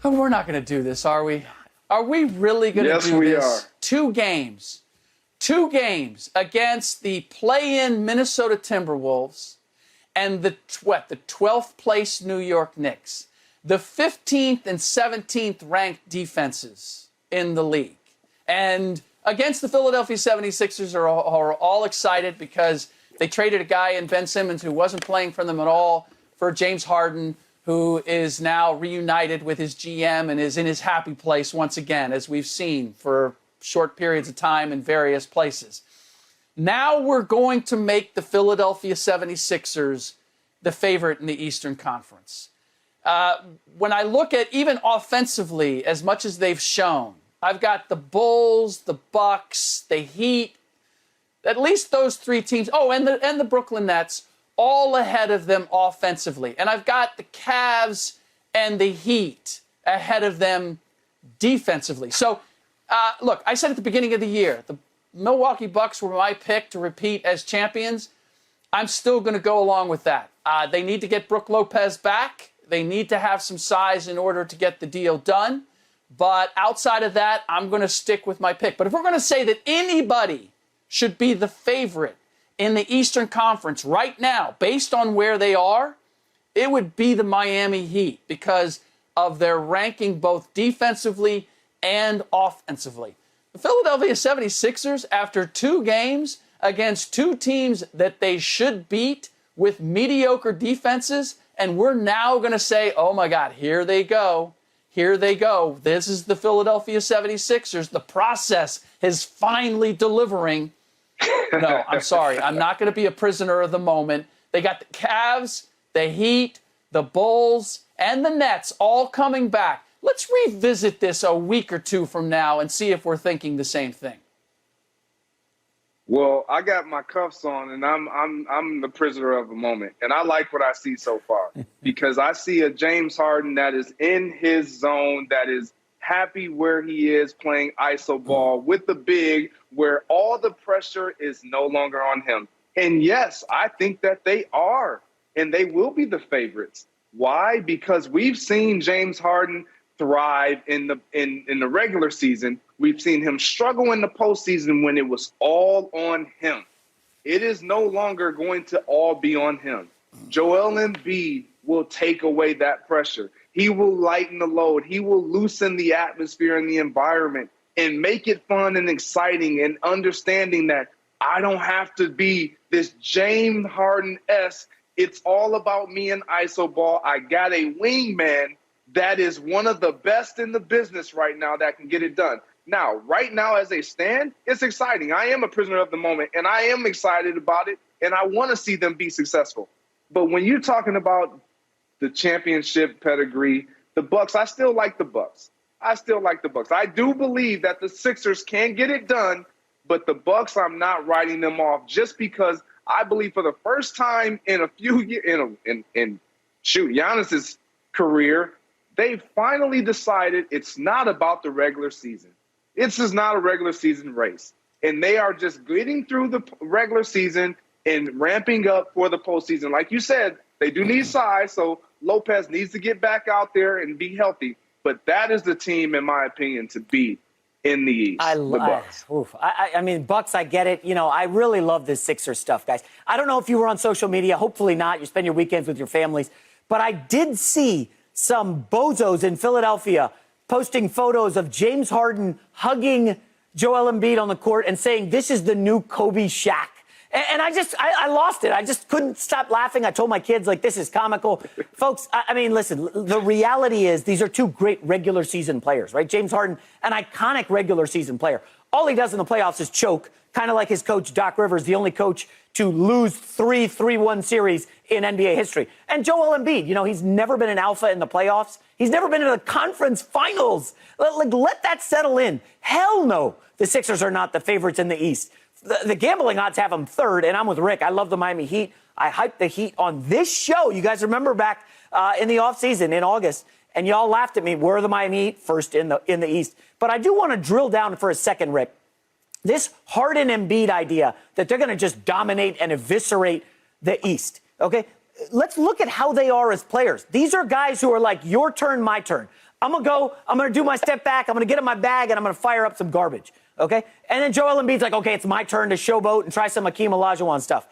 Oh, we're not going to do this, are we? Are we really going to do this? Yes, we are. Two games against the play-in Minnesota Timberwolves and the 12th place New York Knicks, the 15th and 17th ranked defenses in the league. And against the Philadelphia 76ers are all excited because they traded a guy in Ben Simmons who wasn't playing for them at all for James Harden, who is now reunited with his GM and is in his happy place once again, as we've seen for short periods of time in various places. Now we're going to make the Philadelphia 76ers the favorite in the Eastern Conference. When I look at even offensively, as much as they've shown, I've got the Bulls, the Bucks, the Heat, at least those three teams. Oh, and the Brooklyn Nets, all ahead of them offensively. And I've got the Cavs and the Heat ahead of them defensively. So, look, I said at the beginning of the year, the Milwaukee Bucks were my pick to repeat as champions. I'm still going to go along with that. They need to get Brook Lopez back. They need to have some size in order to get the deal done. But outside of that, I'm going to stick with my pick. But if we're going to say that anybody should be the favorite in the Eastern Conference right now, based on where they are, it would be the Miami Heat because of their ranking both defensively and offensively. The Philadelphia 76ers, after 2 games against 2 teams that they should beat with mediocre defenses, and we're now going to say, oh my God, here they go. Here they go. This is the Philadelphia 76ers. The process is finally delivering. No, I'm sorry. I'm not going to be a prisoner of the moment. They got the Cavs, the Heat, the Bulls, and the Nets all coming back. Let's revisit this a week or 2 from now and see if we're thinking the same thing. Well, I got my cuffs on, and I'm the prisoner of a moment, and I like what I see so far because I see a James Harden that is in his zone, that is happy where he is playing iso ball with the big, where all the pressure is no longer on him. And yes, I think that they are, and they will be the favorites. Why? Because we've seen James Harden thrive in the regular season. We've seen him struggle in the postseason when it was all on him. It is no longer going to all be on him. Joel Embiid will take away that pressure. He will lighten the load. He will loosen the atmosphere and the environment and make it fun and exciting, and understanding that I don't have to be this James Harden-esque. It's all about me and iso ball. I got a wingman that is one of the best in the business right now that can get it done. Now, right now as they stand, it's exciting. I am a prisoner of the moment, and I am excited about it, and I want to see them be successful. But when you're talking about the championship pedigree, the Bucks, I still like the Bucks. I do believe that the Sixers can get it done, but the Bucks, I'm not writing them off just because I believe for the first time in a few years, in Giannis's career, they finally decided it's not about the regular season. This is not a regular season race. And they are just getting through the regular season and ramping up for the postseason. Like you said, they do need size, so Lopez needs to get back out there and be healthy. But that is the team, in my opinion, to beat in the East, the Bucks. I mean, Bucks, I get it. You know, I really love this Sixers stuff, guys. I don't know if you were on social media. Hopefully not. You spend your weekends with your families. But I did see some bozos in Philadelphia posting photos of James Harden hugging Joel Embiid on the court and saying, this is the new Kobe Shaq. And I lost it. I just couldn't stop laughing. I told my kids, like, this is comical. Folks, I mean, listen, the reality is these are 2 great regular season players, right? James Harden, an iconic regular season player. All he does in the playoffs is choke, kind of like his coach, Doc Rivers, the only coach to lose 3 3-1 series in NBA history. And Joel Embiid, you know, he's never been an alpha in the playoffs. He's never been in the conference finals. Let that settle in. Hell no, the Sixers are not the favorites in the East. The gambling odds have them 3rd, and I'm with Rick. I love the Miami Heat. I hyped the Heat on this show. You guys remember back in the offseason in August, and y'all laughed at me. We're the Miami Heat first in the East. But I do want to drill down for a second, Rick. This Harden Embiid idea that they're going to just dominate and eviscerate the East, okay? Let's look at how they are as players. These are guys who are like, your turn, my turn. I'm going to go, I'm going to do my step back, I'm going to get in my bag, and I'm going to fire up some garbage, okay? And then Joel Embiid's like, okay, it's my turn to showboat and try some Hakeem Olajuwon stuff.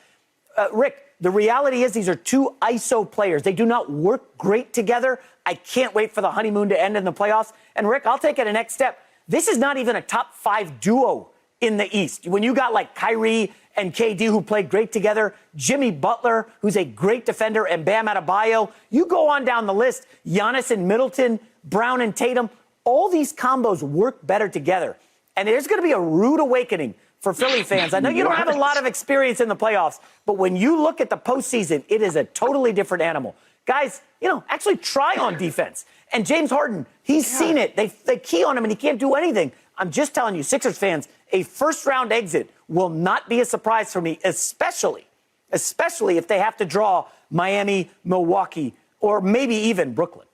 Rick, the reality is these are two ISO players. They do not work great together. I can't wait for the honeymoon to end in the playoffs. And, Rick, I'll take it a next step. This is not even a top 5 duo in the East. When you got, like, Kyrie and KD, who played great together, Jimmy Butler, who's a great defender, and Bam Adebayo. You go on down the list, Giannis and Middleton, Brown and Tatum. All these combos work better together. And there's going to be a rude awakening for Philly fans. I know you don't have a lot of experience in the playoffs, but when you look at the postseason, it is a totally different animal. Guys, actually try on defense. And James Harden, he's seen it. They key on him, and he can't do anything. I'm just telling you, Sixers fans, a first-round exit will not be a surprise for me, especially if they have to draw Miami, Milwaukee, or maybe even Brooklyn.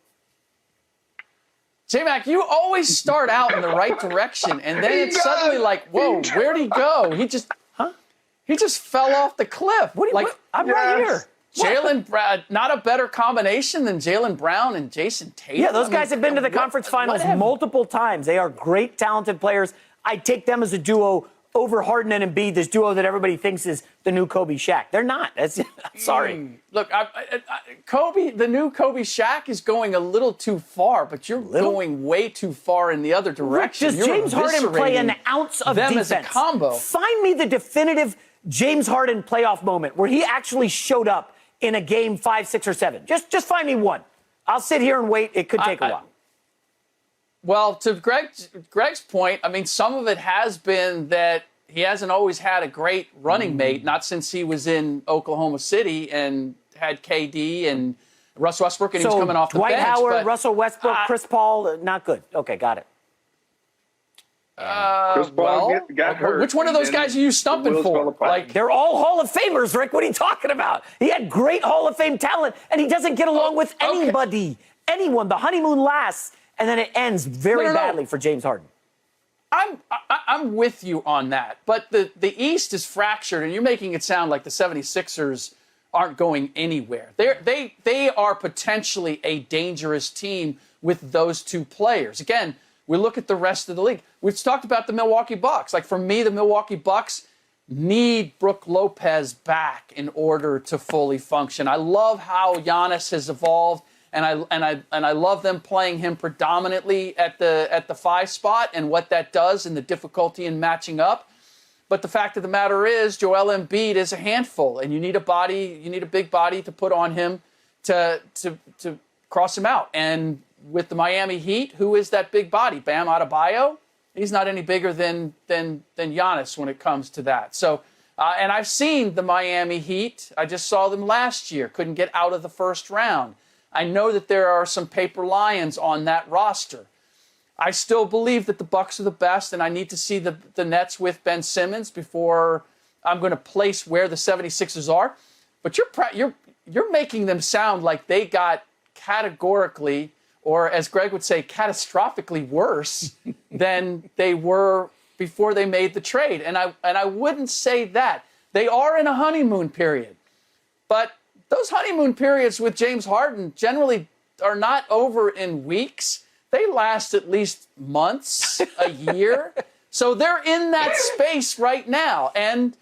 J-Mac, you always start out in the right direction, and then it's suddenly like, whoa, where'd he go? He just fell off the cliff. I'm right here. Jalen Brown, not a better combination than Jalen Brown and Jason Tatum. Yeah, those guys have been to the conference finals multiple times. They are great, talented players. I take them as a duo over Harden and Embiid, this duo that everybody thinks is the new Kobe Shaq. They're not. Sorry. Look, Kobe, the new Kobe Shaq is going a little too far, but you're going way too far in the other direction. Does James Harden play an ounce of them defense? As a combo. Find me the definitive James Harden playoff moment where he actually showed up in a game 5, 6, or 7. Just find me one. I'll sit here and wait. It could take a while. Well, to Greg's point, I mean, some of it has been that he hasn't always had a great running mate, not since he was in Oklahoma City and had KD and Russell Westbrook, and he was coming off the bench. Dwight Howard, Russell Westbrook, Chris Paul, not good. Okay, got it. Chris Paul got hurt. Which one of those guys are you stumping for? Like, they're all Hall of Famers, Rick. What are you talking about? He had great Hall of Fame talent, and he doesn't get along with anybody, anyone. The honeymoon lasts, and then it ends very badly for James Harden. I'm with you on that, but the East is fractured, and you're making it sound like the 76ers aren't going anywhere. They are potentially a dangerous team with those two players. Again, we look at the rest of the league. We've talked about the Milwaukee Bucks. Like, for me, the Milwaukee Bucks need Brook Lopez back in order to fully function. I love how Giannis has evolved, and I love them playing him predominantly at the 5 spot and what that does and the difficulty in matching up. But the fact of the matter is, Joel Embiid is a handful, and you need a big body to put on him to cross him out. And with the Miami Heat, who is that big body? Bam Adebayo? He's not any bigger than Giannis when it comes to that. So, and I've seen the Miami Heat. I just saw them last year. Couldn't get out of the first round. I know that there are some paper lions on that roster. I still believe that the Bucks are the best, and I need to see the Nets with Ben Simmons before I'm going to place where the 76ers are. But you're making them sound like they got categorically, or as Greg would say, catastrophically worse than they were before they made the trade. And I wouldn't say that. They are in a honeymoon period. But those honeymoon periods with James Harden generally are not over in weeks. They last at least months, a year. So they're in that space right now. And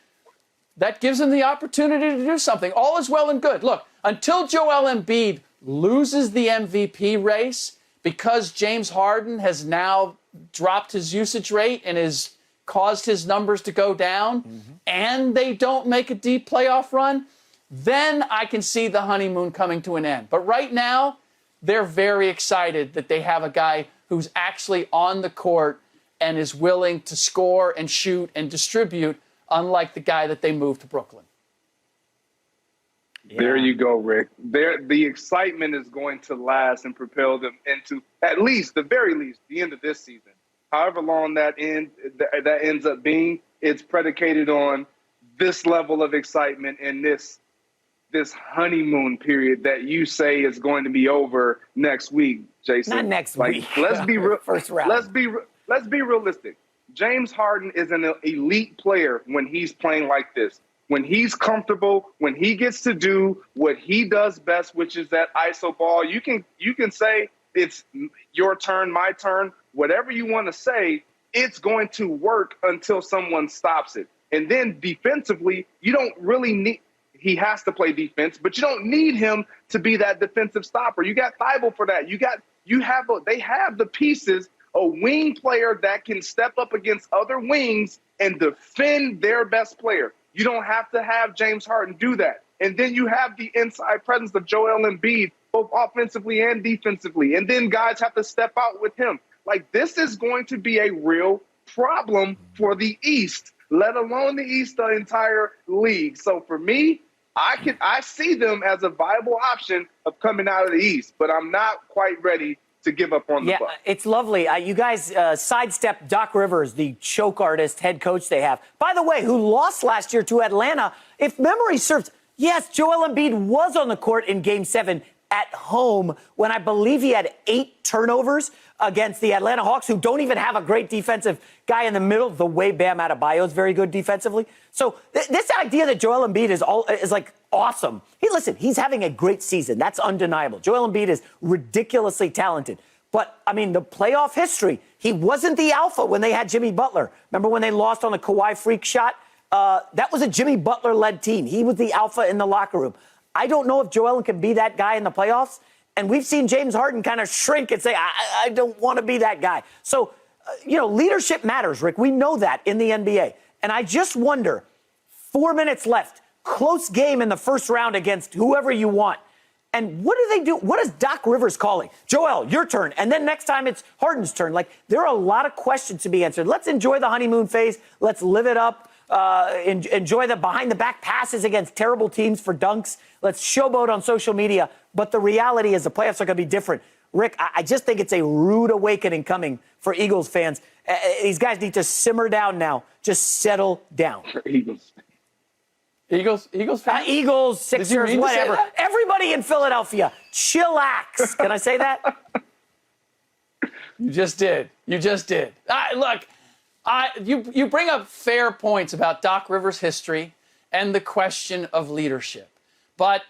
that gives them the opportunity to do something. All is well and good. Look, until Joel Embiid loses the MVP race because James Harden has now dropped his usage rate and has caused his numbers to go down, and they don't make a deep playoff run, then I can see the honeymoon coming to an end. But right now, they're very excited that they have a guy who's actually on the court and is willing to score and shoot and distribute, unlike the guy that they moved to Brooklyn. Yeah. There you go, Rick. The excitement is going to last and propel them into at least, the very least, the end of this season. However long that ends up being, it's predicated on this level of excitement and this honeymoon period that you say is going to be over next week, Jason. Not next week. Let's be real. First round. Let's be realistic. James Harden is an elite player when he's playing like this. When he's comfortable, when he gets to do what he does best, which is that ISO ball, you can say your turn, my turn, whatever you want to say, it's going to work until someone stops it. And then defensively, you don't really need – he has to play defense, but you don't need him to be that defensive stopper. You got Thibault for that. They have the pieces, a wing player that can step up against other wings and defend their best player. You don't have to have James Harden do that. And then you have the inside presence of Joel Embiid, both offensively and defensively. And then guys have to step out with him. Like, this is going to be a real problem for the East, let alone the East, the entire league. So for me, I see them as a viable option of coming out of the East, but I'm not quite ready to give up on the Bucks. Yeah, it's lovely. You guys sidestep Doc Rivers, the choke artist head coach they have. By the way, who lost last year to Atlanta. If memory serves, yes, Joel Embiid was on the court in Game 7 at home when I believe he had 8 turnovers against the Atlanta Hawks, who don't even have a great defensive guy in the middle, the way Bam Adebayo is very good defensively. So this idea that Joel Embiid is like awesome. He's having a great season. That's undeniable. Joel Embiid is ridiculously talented. But, I mean, the playoff history, he wasn't the alpha when they had Jimmy Butler. Remember when they lost on the Kawhi freak shot? That was a Jimmy Butler-led team. He was the alpha in the locker room. I don't know if Joel can be that guy in the playoffs. And we've seen James Harden kind of shrink and say, I don't want to be that guy. So, leadership matters, Rick. We know that in the NBA. And I just wonder, 4 minutes left, close game in the first round against whoever you want. And what do they do? What is Doc Rivers calling? Joel, your turn. And then next time it's Harden's turn. Like, there are a lot of questions to be answered. Let's enjoy the honeymoon phase. Let's live it up. Enjoy the behind-the-back passes against terrible teams for dunks. Let's showboat on social media. But the reality is the playoffs are going to be different. Rick, I just think it's a rude awakening coming for Eagles fans. These guys need to simmer down now. Just settle down. Eagles fans? Eagles, Sixers, whatever. Everybody in Philadelphia, chillax. Can I say that? You just did. Look, you bring up fair points about Doc Rivers' history and the question of leadership. But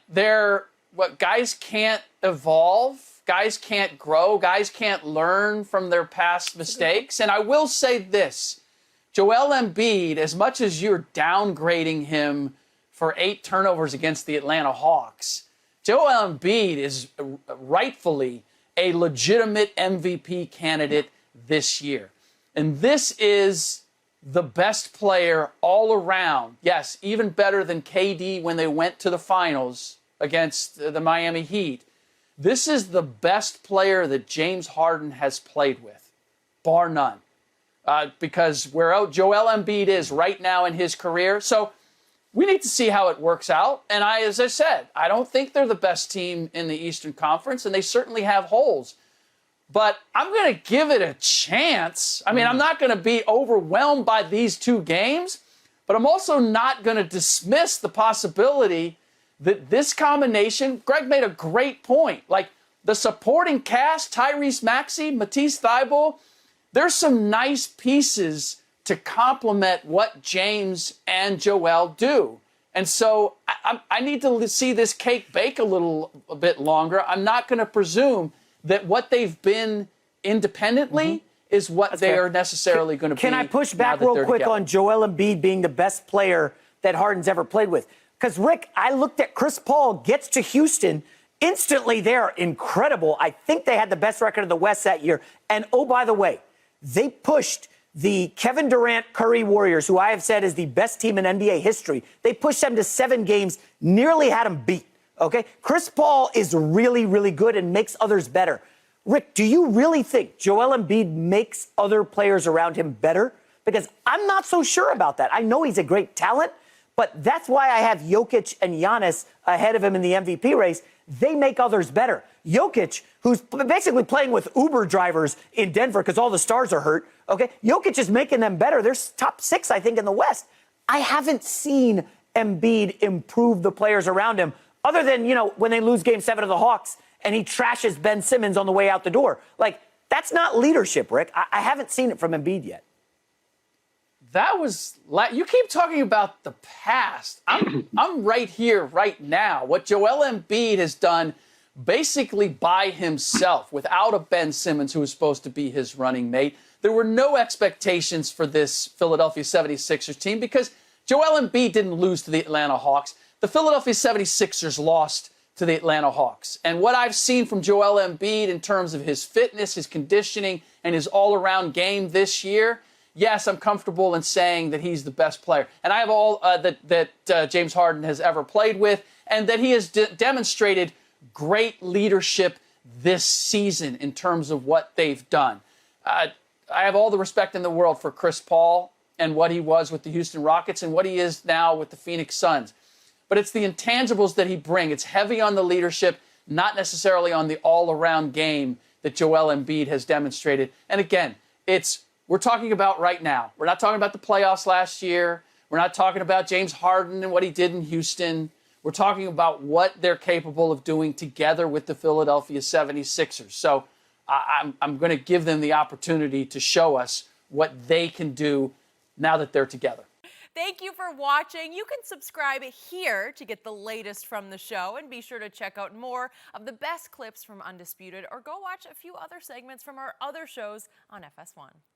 guys can't evolve, guys can't grow, guys can't learn from their past mistakes. And I will say this, Joel Embiid, as much as you're downgrading him for 8 turnovers against the Atlanta Hawks, Joel Embiid is rightfully a legitimate MVP candidate this year. And this is the best player all around. Yes, even better than KD when they went to the finals against the Miami Heat. This is the best player that James Harden has played with, bar none. Because where Joel Embiid is right now in his career. So we need to see how it works out. And as I said, I don't think they're the best team in the Eastern Conference, and they certainly have holes. But I'm going to give it a chance. I mean, I'm not going to be overwhelmed by these 2 games, but I'm also not going to dismiss the possibility that this combination, Greg made a great point. Like, the supporting cast, Tyrese Maxey, Matisse Thybulle, there's some nice pieces to complement what James and Joel do. And so I need to see this cake bake a bit longer. I'm not going to presume that what they've been independently is what they are necessarily going to be. Can I push back real quick on Joel Embiid being the best player that Harden's ever played with? Because, Rick, I looked at Chris Paul gets to Houston. Instantly, they're incredible. I think they had the best record in the West that year. And, oh, by the way, they pushed the Kevin Durant Curry Warriors, who I have said is the best team in NBA history. They pushed them to 7 games, nearly had them beat. Okay? Chris Paul is really, really good and makes others better. Rick, do you really think Joel Embiid makes other players around him better? Because I'm not so sure about that. I know he's a great talent, but that's why I have Jokic and Giannis ahead of him in the MVP race. They make others better. Jokic, who's basically playing with Uber drivers in Denver because all the stars are hurt, okay? Jokic is making them better. They're top 6, I think, in the West. I haven't seen Embiid improve the players around him other than, when they lose Game 7 of the Hawks and he trashes Ben Simmons on the way out the door. Like, that's not leadership, Rick. I haven't seen it from Embiid yet. You keep talking about the past. I'm right here, right now. What Joel Embiid has done basically by himself without a Ben Simmons who was supposed to be his running mate. There were no expectations for this Philadelphia 76ers team because Joel Embiid didn't lose to the Atlanta Hawks. The Philadelphia 76ers lost to the Atlanta Hawks. And what I've seen from Joel Embiid in terms of his fitness, his conditioning, and his all-around game this year, yes, I'm comfortable in saying that he's the best player. And I have all that James Harden has ever played with, and that he has demonstrated great leadership this season in terms of what they've done. I have all the respect in the world for Chris Paul and what he was with the Houston Rockets and what he is now with the Phoenix Suns. But it's the intangibles that he brings. It's heavy on the leadership, not necessarily on the all-around game that Joel Embiid has demonstrated. And again, we're talking about right now. We're not talking about the playoffs last year. We're not talking about James Harden and what he did in Houston. We're talking about what they're capable of doing together with the Philadelphia 76ers. So I'm going to give them the opportunity to show us what they can do now that they're together. Thank you for watching. You can subscribe here to get the latest from the show, and be sure to check out more of the best clips from Undisputed, or go watch a few other segments from our other shows on FS1.